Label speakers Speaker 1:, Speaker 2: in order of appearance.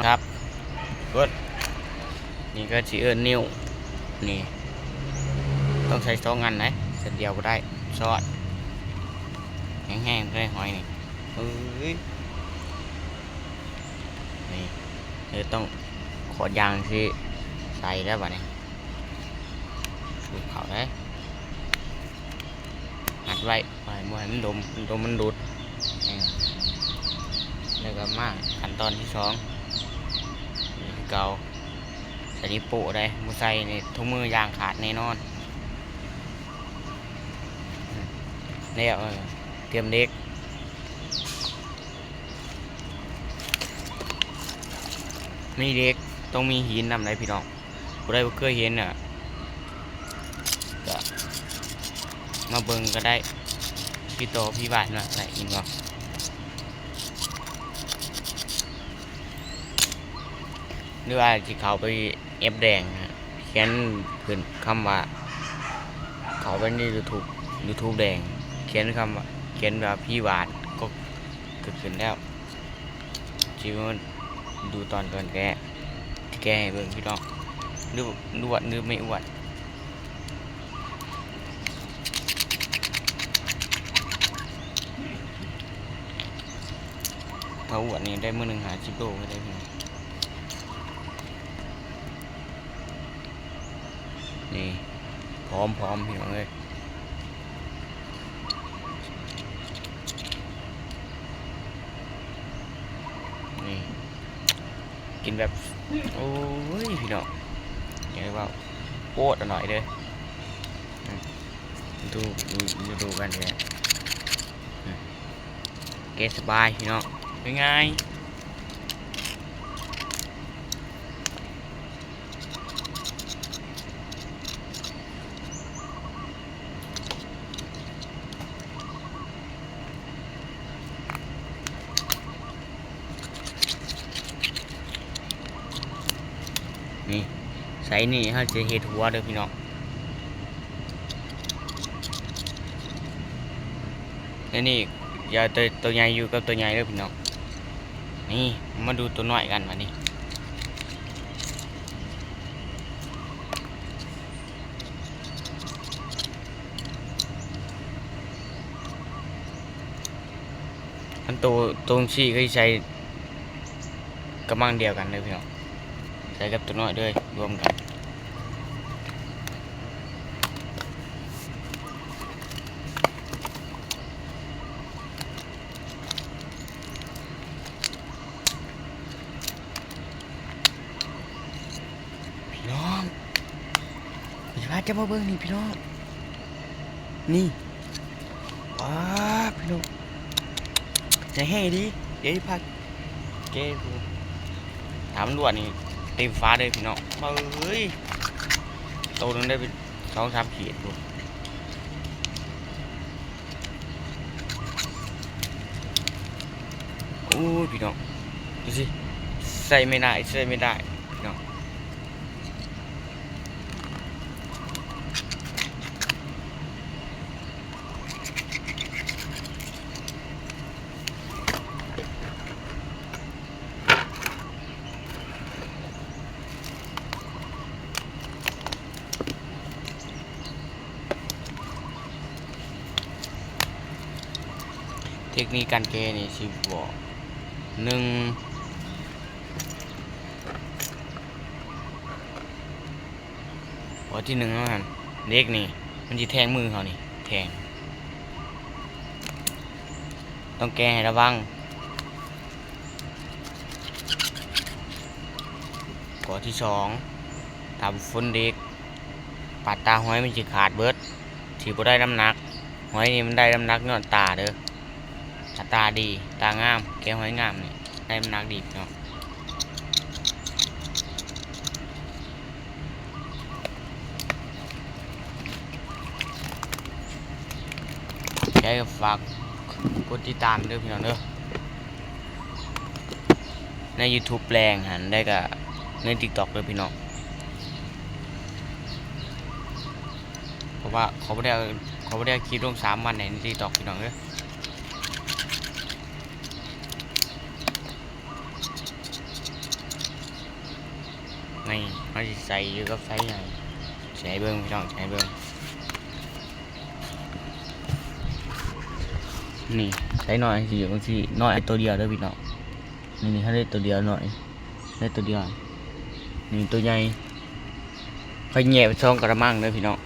Speaker 1: ครับกดนี่ก็จีนิ้วนี่ต้องใช้2 อันนะเส้นเดียวก็ได้ซอสแห้งๆเลยหอยนี่นี่ต้องขอดยางที่ใส่แล้วบ่เนี่ยดูเขาได้หัดไว้ไปมวยมันดมมันดูดแล้วก็มาขั้นตอนที่2นี่เกาใส่นิ้วโป้ได้มือใส่ในถุงมือยางขาดแน่นอนแล้วเตรียมเด็กมีเด็กต้องมีหินนำไหนพี่น้องผู้ใดบ่เคยเห็นน่ะก็มาเบิ่งก็ได้พี่โตพี่บ้านน่ะไหนอินบ่หรือว่าที่เขาไปเอฟแดงเขียนพื้นคำว่าเขาไปในYouTubeแดงเขียนคำว่าเขียนว่าพี่หวานก็เกิดขึ้นแล้วชีวิตดูตอนก่อนแกให้เบิ่งพี่น้องดูอวดหรือไม่อวดถ้าอวดนี่ได้มื้อหนึ่ง50 โลก็ได้พี่น้องนี่พร้อมพี่น้องเลยนี่กินแบบโอ้ยพี่น้องอย่างไรว่าโคตรอร่อยเลยดูกันเลยเกสบายพี่น้องเป็นไงนี่ใส่นี่เขาจะเห็ดหัวเด้อพี่น้องแล้วนี่อย่าตัวใหญ่อยู่กับตัวใหญ่เด้อพี่น้องนี่มาดูตัวน้อยกันวันนี้อันตรงชี้ก็ใช้กำลังเดียวกันเลยพี่น้องใส่กับตัวน้อยด้วยรวมกันพี่น้องจะมาเบิ่งนี่พี่น้องนี่ว้าพี่น้องใจแห้ดีเดี๋ยวพักเกดูถามด่วนนี่เต็มฟ้าเลยพี่น้องเฮ้ยโตนึงได้เป็น2-3 ขีดดูโอ้ยพี่น้องดูสิใส่ไม่ได้พี่น้องเทคนิคการแกนี่สิบอก1ที่1แล้วกันเด็กนี่มันจะแทงมือเขานี่แทงต้องแกให้ระวังข้อที่2ทำฝนเด็กปาดตาหอยมันจะขาดเบิดที่บ่ได้น้ำหนักหอยนี่มันได้น้ำหนักย้อนตาเด้อตาดีตางามแกหอยงามนี่ได้น้ำหนักดีเนาะใช้ฝากกดติดตามด้วยพี่น้องเด้อใน YouTube แปลงหันได้กับใน TikTok ด้วยพี่น้องเพราะว่าเขาไม่ได้คลิปลง3 วันใน TikTok พี่น้องเด้อ ในเขาสิใส่อยู่กับไซส์ใหญ่ใช้เบิ้งพี่น้องใช้เบิ้งนี่ใช้หน่อยสิบางทีหน่อยตัวเดียวเด้อพี่น้องนี่ถ้าได้ตัวเดียวหน่อยได้ตัวเดียวนี่ตัวใหญ่ค่อยแย่ไปช่องกระมังเด้อพี่น้อง